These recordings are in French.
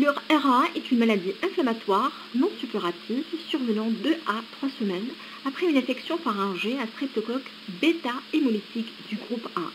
Le RA est une maladie inflammatoire non suppurative survenant 2 à 3 semaines après une infection pharyngée à streptocoque bêta-hémolytique du groupe A.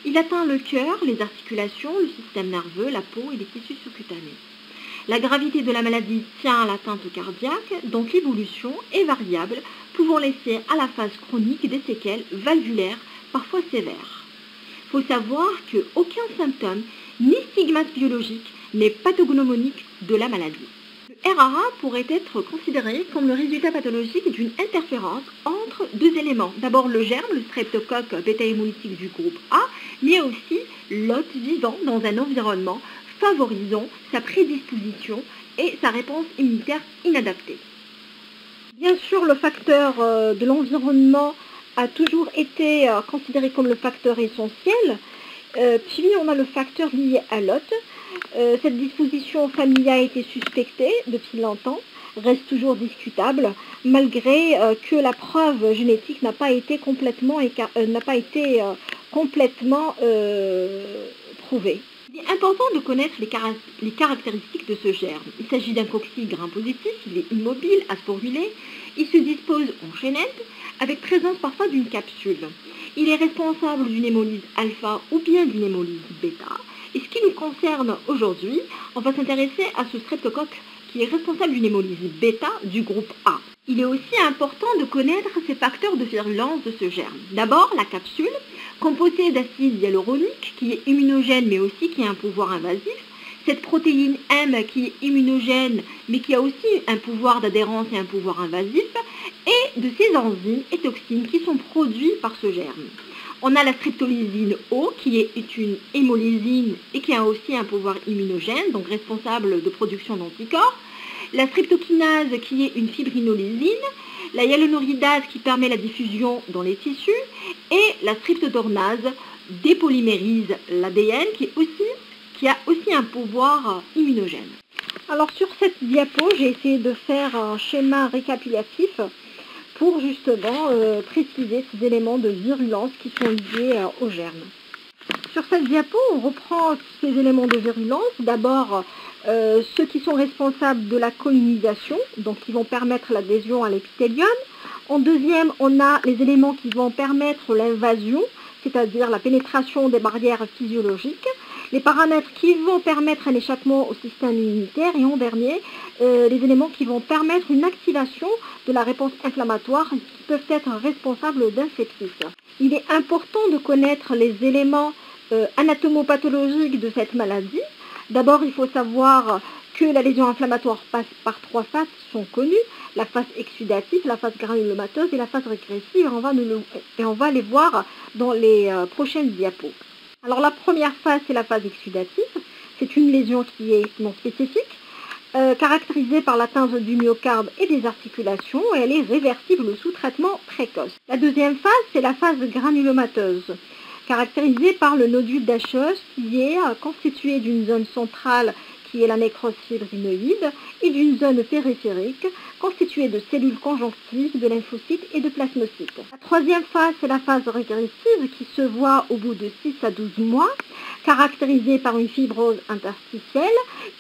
Il atteint le cœur, les articulations, le système nerveux, la peau et les tissus sous-cutanés. La gravité de la maladie tient à l'atteinte cardiaque, donc l'évolution est variable, pouvant laisser à la phase chronique des séquelles valvulaires, parfois sévères. Il faut savoir qu'aucun symptôme ni stigmate biologique n'est pathognomonique de la maladie. Le RAA pourrait être considéré comme le résultat pathologique d'une interférence entre deux éléments. D'abord le germe, le streptocoque bêta-hémolytique du groupe A, mais aussi l'hôte vivant dans un environnement favorisant sa prédisposition et sa réponse immunitaire inadaptée. Bien sûr, le facteur de l'environnement a toujours été considéré comme le facteur essentiel. Puis on a le facteur lié à l'hôte. Cette disposition familiale a été suspectée depuis longtemps, reste toujours discutable, malgré que la preuve génétique n'a pas été complètement prouvée. Il est important de connaître les caractéristiques de ce germe. Il s'agit d'un coccyge gram-positif, il est immobile, asporulé, il se dispose en chaînette, avec présence parfois d'une capsule. Il est responsable d'une hémolyse alpha ou bien d'une hémolyse bêta. Et ce qui nous concerne aujourd'hui, on va s'intéresser à ce streptocoque qui est responsable d'une hémolyse bêta du groupe A. Il est aussi important de connaître ces facteurs de virulence de ce germe. D'abord, la capsule, composée d'acide hyaluronique, qui est immunogène mais aussi qui a un pouvoir invasif. Cette protéine M qui est immunogène mais qui a aussi un pouvoir d'adhérence et un pouvoir invasif. Et de ces enzymes et toxines qui sont produits par ce germe. On a la streptolysine O qui est une hémolysine et qui a aussi un pouvoir immunogène, donc responsable de production d'anticorps. La streptokinase qui est une fibrinolysine, la hyaluronidase qui permet la diffusion dans les tissus et la streptodornase dépolymérise l'ADN qui a aussi un pouvoir immunogène. Alors sur cette diapo, j'ai essayé de faire un schéma récapitulatif pour justement préciser ces éléments de virulence qui sont liés au germe. Sur cette diapo, on reprend ces éléments de virulence. D'abord, ceux qui sont responsables de la colonisation, donc qui vont permettre l'adhésion à l'épithélium. En deuxième, on a les éléments qui vont permettre l'invasion, c'est-à-dire la pénétration des barrières physiologiques. Les paramètres qui vont permettre un échappement au système immunitaire et en dernier, les éléments qui vont permettre une activation de la réponse inflammatoire qui peuvent être responsables d'un sepsis. Il est important de connaître les éléments anatomopathologiques de cette maladie. D'abord, il faut savoir que la lésion inflammatoire passe par 3 phases qui sont connues, la phase exsudative, la phase granulomateuse et la phase régressive, et on va les voir dans les prochaines diapos. Alors la première phase, c'est la phase exsudative. C'est une lésion qui est non spécifique, caractérisée par l'atteinte du myocarde et des articulations, et elle est réversible sous traitement précoce. La deuxième phase, c'est la phase granulomateuse, caractérisée par le nodule d'Acheuse qui est constitué d'une zone centrale qui est la nécrose fibrinoïde et d'une zone périphérique constituée de cellules conjonctives, de lymphocytes et de plasmocytes. La troisième phase, c'est la phase régressive qui se voit au bout de 6 à 12 mois, caractérisée par une fibrose interstitielle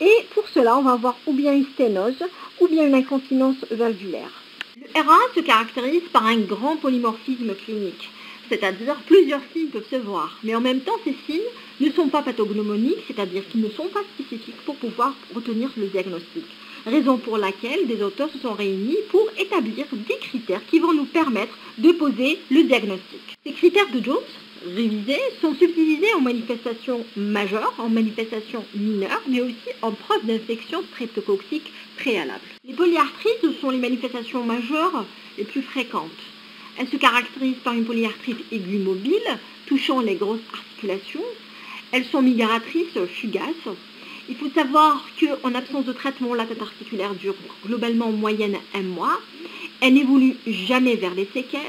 et pour cela, on va avoir ou bien une sténose ou bien une incontinence valvulaire. Le RA se caractérise par un grand polymorphisme clinique, c'est-à-dire plusieurs signes peuvent se voir, mais en même temps ces signes ne sont pas pathognomoniques, c'est-à-dire qu'ils ne sont pas spécifiques pour pouvoir retenir le diagnostic. Raison pour laquelle des auteurs se sont réunis pour établir des critères qui vont nous permettre de poser le diagnostic. Ces critères de Jones, révisés, sont subdivisés en manifestations majeures, en manifestations mineures, mais aussi en preuves d'infection streptococcique préalable. Les polyarthrites sont les manifestations majeures les plus fréquentes. Elles se caractérisent par une polyarthrite aiguë mobile, touchant les grosses articulations. Elles sont migratrices, fugaces. Il faut savoir qu'en absence de traitement, l'atteinte articulaire dure globalement en moyenne 1 mois. Elle n'évolue jamais vers les séquelles.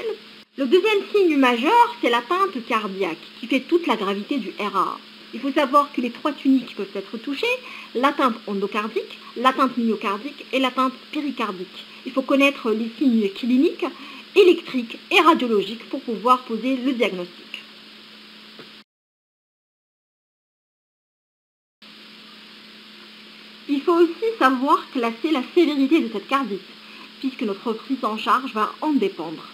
Le deuxième signe majeur, c'est l'atteinte cardiaque, qui fait toute la gravité du RAA. Il faut savoir que les 3 tuniques peuvent être touchées, l'atteinte endocardique, l'atteinte myocardique et l'atteinte péricardique. Il faut connaître les signes cliniques, électriques et radiologiques pour pouvoir poser le diagnostic. Il aussi savoir classer la sévérité de cette cardite, puisque notre prise en charge va en dépendre.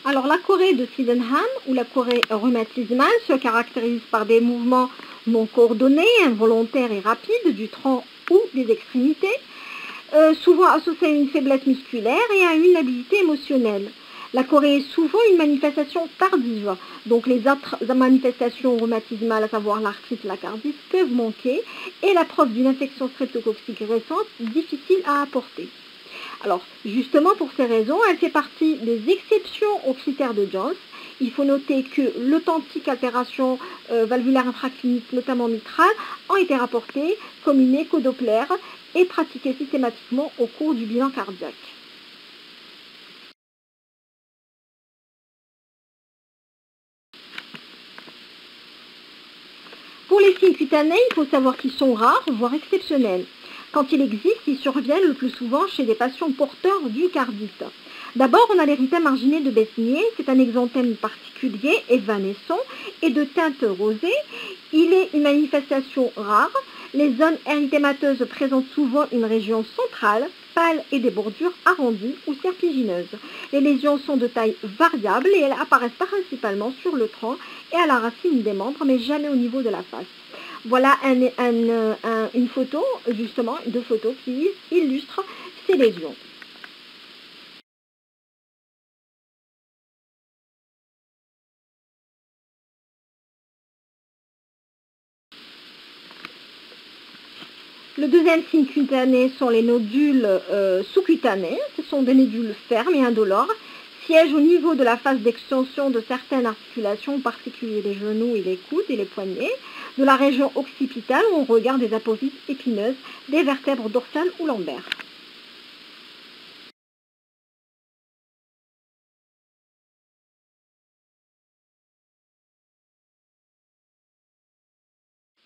Alors la chorée de Sydenham ou la chorée rhumatismale se caractérise par des mouvements non coordonnés, involontaires et rapides du tronc ou des extrémités, souvent associés à une faiblesse musculaire et à une habileté émotionnelle. La chorée est souvent une manifestation tardive, donc les autres manifestations rhumatismales, à savoir l'arthrite, la cardite, peuvent manquer et la preuve d'une infection streptococcique récente difficile à apporter. Alors, justement pour ces raisons, elle fait partie des exceptions aux critères de Jones. Il faut noter que l'authentique altération valvulaire infraclinique, notamment mitrale, ont été rapportées comme une échodoppler et pratiquées systématiquement au cours du bilan cardiaque. Pour les signes cutanés, il faut savoir qu'ils sont rares, voire exceptionnels. Quand ils existent, ils surviennent le plus souvent chez des patients porteurs d'une cardite. D'abord, on a l'érythème marginé de Besnier. C'est un exanthème particulier, évanescent et de teinte rosée. Il est une manifestation rare. Les zones érythémateuses présentent souvent une région centrale, pâle et des bordures arrondies ou serpigineuses. Les lésions sont de taille variable et elles apparaissent principalement sur le tronc et à la racine des membres, mais jamais au niveau de la face. Voilà une photo, justement, deux photos qui illustrent ces lésions. Le deuxième signe cutané sont les nodules sous-cutanés. Ce sont des nodules fermes et indolores, siègent au niveau de la phase d'extension de certaines articulations, en particulier les genoux et les coudes et les poignets, de la région occipitale où on regarde des apophyses épineuses, des vertèbres dorsales ou lombaires.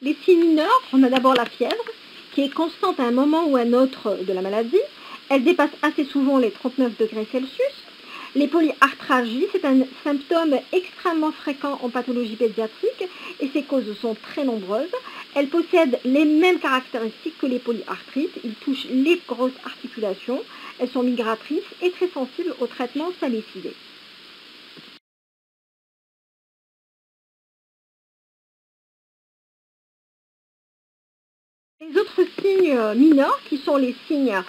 Les signes mineurs, on a d'abord la fièvre, qui est constante à un moment ou à un autre de la maladie. Elle dépasse assez souvent les 39 degrés Celsius. Les polyarthralgies, c'est un symptôme extrêmement fréquent en pathologie pédiatrique et ses causes sont très nombreuses. Elles possèdent les mêmes caractéristiques que les polyarthrites. Ils touchent les grosses articulations. Elles sont migratrices et très sensibles au traitement salicylique. Les autres signes mineurs, qui sont les signes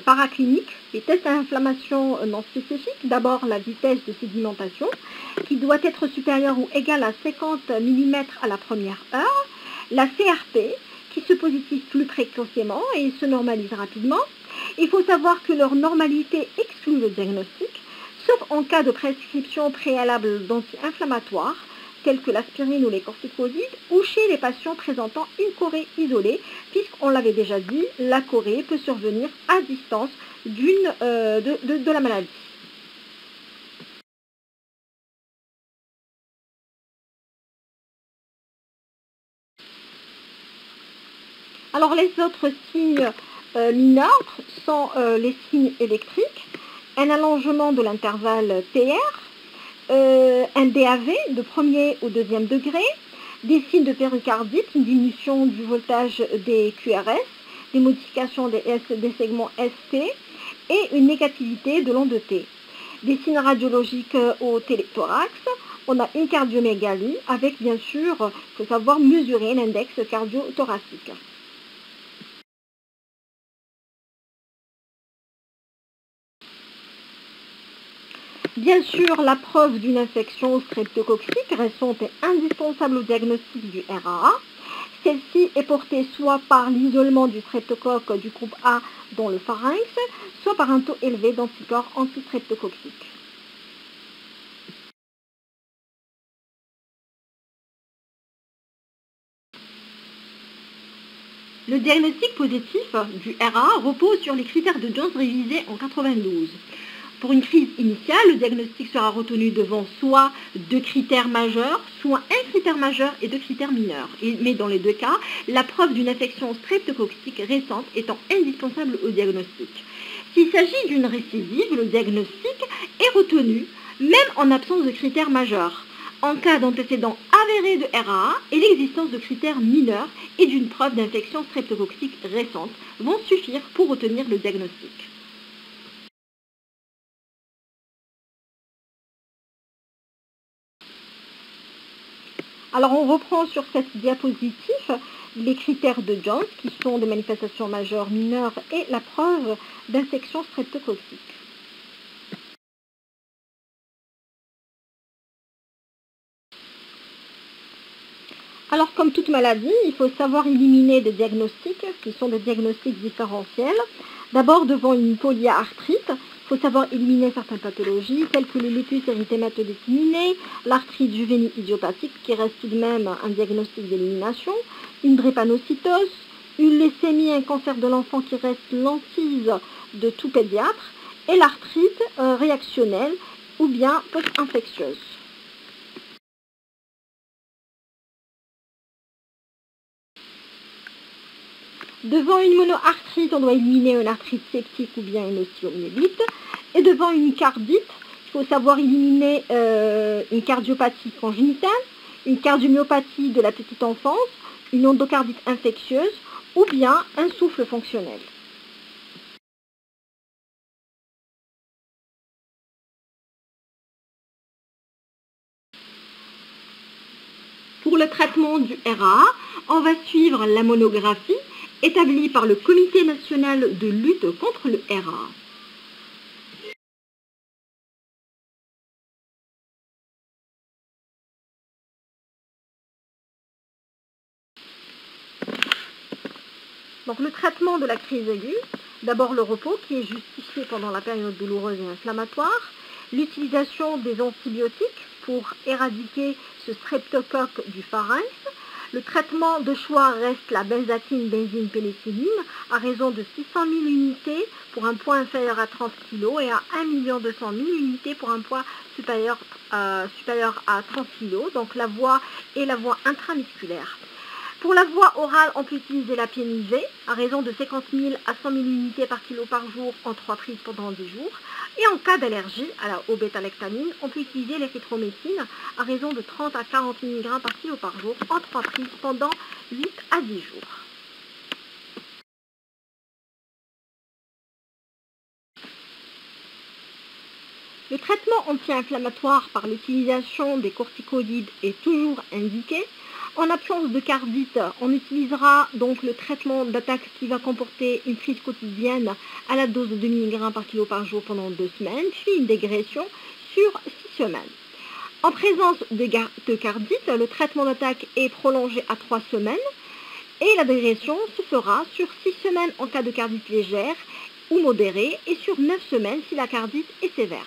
paracliniques, les tests d'inflammation non spécifiques, d'abord la vitesse de sédimentation, qui doit être supérieure ou égale à 50 mm à la première heure, la CRP, qui se positive plus précocement et se normalise rapidement. Il faut savoir que leur normalité exclut le diagnostic, sauf en cas de prescription préalable d'anti-inflammatoires, tels que l'aspirine ou les corticoïdes, ou chez les patients présentant une chorée isolée, puisqu'on l'avait déjà dit, la chorée peut survenir à distance de la maladie. Alors les autres signes mineurs sont les signes électriques, un allongement de l'intervalle PR, un DAV de premier au deuxième degré, des signes de péricardite, une diminution du voltage des QRS, des modifications des segments ST et une négativité de l'onde T. Des signes radiologiques au téléthorax, on a une cardiomégalie avec bien sûr, il faut savoir mesurer l'index cardio-thoracique. Bien sûr, la preuve d'une infection streptococcique récente est indispensable au diagnostic du RAA. Celle-ci est portée soit par l'isolement du streptocoque du groupe A dans le pharynx, soit par un taux élevé d'anticorps antistreptococciques. Le diagnostic positif du RAA repose sur les critères de Jones révisés en 1992. Pour une crise initiale, le diagnostic sera retenu devant soit deux critères majeurs, soit un critère majeur et deux critères mineurs. Mais dans les deux cas, la preuve d'une infection streptococcique récente étant indispensable au diagnostic. S'il s'agit d'une récidive, le diagnostic est retenu même en absence de critères majeurs, en cas d'antécédents avérés de RAA et l'existence de critères mineurs et d'une preuve d'infection streptococcique récente vont suffire pour retenir le diagnostic. Alors on reprend sur cette diapositive les critères de Jones qui sont des manifestations majeures, mineures et la preuve d'infection streptococcique. Alors comme toute maladie, il faut savoir éliminer des diagnostics qui sont des diagnostics différentiels. D'abord devant une polyarthrite, il faut savoir éliminer certaines pathologies telles que le lupus érythémateux disséminé, l'arthrite juvénile idiopathique qui reste tout de même un diagnostic d'élimination, une drépanocytose, une leucémie, un cancer de l'enfant qui reste l'hantise de tout pédiatre, et l'arthrite réactionnelle ou bien post-infectieuse. Devant une monoarthrite, on doit éliminer une arthrite septique ou bien une ostéomyélite. Et devant une cardite, il faut savoir éliminer une cardiopathie congénitale, une cardiomyopathie de la petite enfance, une endocardite infectieuse ou bien un souffle fonctionnel. Pour le traitement du RA, on va suivre la monographie établie par le Comité national de lutte contre le RA. Donc le traitement de la crise aiguë, d'abord le repos qui est justifié pendant la période douloureuse et inflammatoire, l'utilisation des antibiotiques pour éradiquer ce streptocoque du pharynx. Le traitement de choix reste la benzatine, benzine, pénicilline à raison de 600 000 unités pour un poids inférieur à 30 kg et à 1 200 000 unités pour un poids supérieur à 30 kg, donc la voie est la voie intramusculaire. Pour la voie orale, on peut utiliser la piénisée à raison de 50 000 à 100 000 unités par kilo par jour en 3 prises pendant 10 jours. Et en cas d'allergie au bêta-lactamine, on peut utiliser l'érythromycine à raison de 30 à 40 mg par kilo par jour en 3 prises pendant 8 à 10 jours. Le traitement anti-inflammatoire par l'utilisation des corticoïdes est toujours indiqué. En absence de cardite, on utilisera donc le traitement d'attaque qui va comporter une prise quotidienne à la dose de 2 mg par kilo par jour pendant 2 semaines, puis une dégression sur 6 semaines. En présence de cardite, le traitement d'attaque est prolongé à 3 semaines et la dégression se fera sur 6 semaines en cas de cardite légère ou modérée et sur 9 semaines si la cardite est sévère.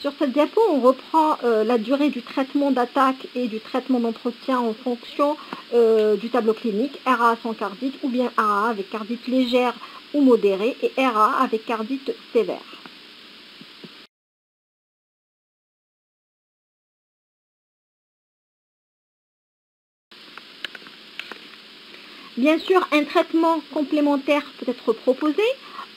Sur cette diapo, on reprend la durée du traitement d'attaque et du traitement d'entretien en fonction du tableau clinique, RA sans cardite ou bien RA avec cardite légère ou modérée et RA avec cardite sévère. Bien sûr, un traitement complémentaire peut être proposé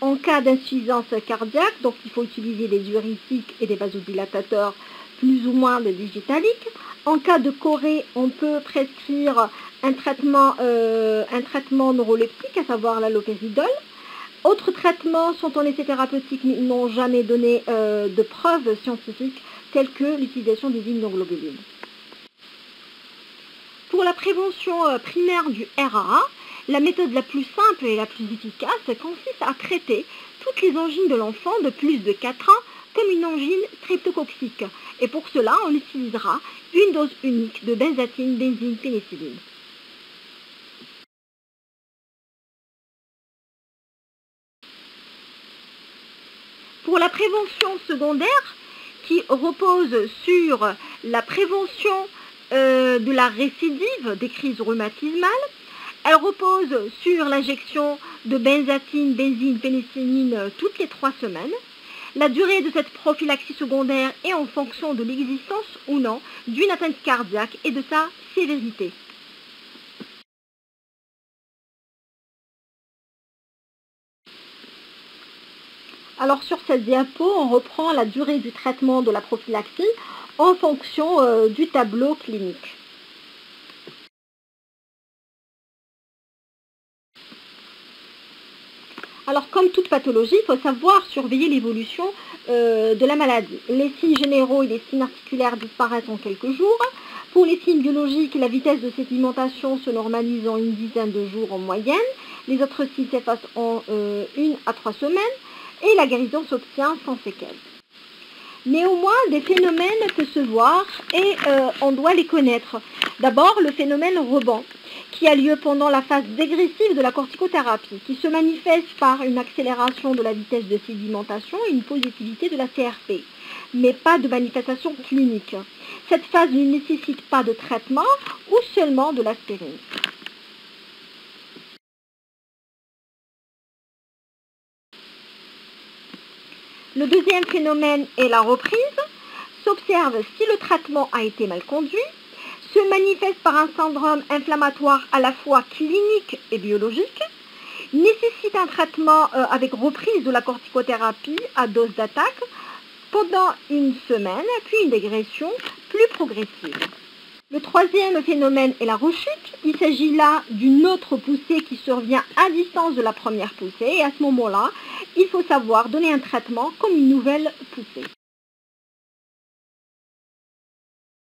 en cas d'insuffisance cardiaque, donc il faut utiliser des diurétiques et des vasodilatateurs plus ou moins de digitaliques. En cas de chorée, on peut prescrire un traitement neuroleptique, à savoir l'halopéridol. Autres traitements sont en essai thérapeutique mais n'ont jamais donné de preuves scientifiques telles que l'utilisation des immunoglobulines. Pour la prévention primaire du RAA, la méthode la plus simple et la plus efficace consiste à traiter toutes les angines de l'enfant de plus de 4 ans comme une angine streptococcique. Et pour cela, on utilisera une dose unique de benzatine, benzine, pénicilline. Pour la prévention secondaire, qui repose sur la prévention de la récidive des crises rhumatismales, elle repose sur l'injection de benzatine, benzine, pénicilline toutes les 3 semaines. La durée de cette prophylaxie secondaire est en fonction de l'existence ou non d'une atteinte cardiaque et de sa sévérité. Alors sur cette diapo, on reprend la durée du traitement de la prophylaxie en fonction du tableau clinique. Alors comme toute pathologie, il faut savoir surveiller l'évolution de la maladie. Les signes généraux et les signes articulaires disparaissent en quelques jours. Pour les signes biologiques, la vitesse de sédimentation se normalise en une dizaine de jours en moyenne. Les autres signes s'effacent en 1 à 3 semaines et la guérison s'obtient sans séquelles. Néanmoins, des phénomènes peuvent se voir et on doit les connaître. D'abord, le phénomène rebond, qui a lieu pendant la phase dégressive de la corticothérapie, qui se manifeste par une accélération de la vitesse de sédimentation et une positivité de la CRP, mais pas de manifestation clinique. Cette phase ne nécessite pas de traitement ou seulement de l'aspirine. Le deuxième phénomène est la reprise. S'observe si le traitement a été mal conduit, se manifeste par un syndrome inflammatoire à la fois clinique et biologique, nécessite un traitement avec reprise de la corticothérapie à dose d'attaque pendant une semaine, puis une dégression plus progressive. Le troisième phénomène est la rechute. Il s'agit là d'une autre poussée qui survient à distance de la première poussée et à ce moment-là, il faut savoir donner un traitement comme une nouvelle poussée.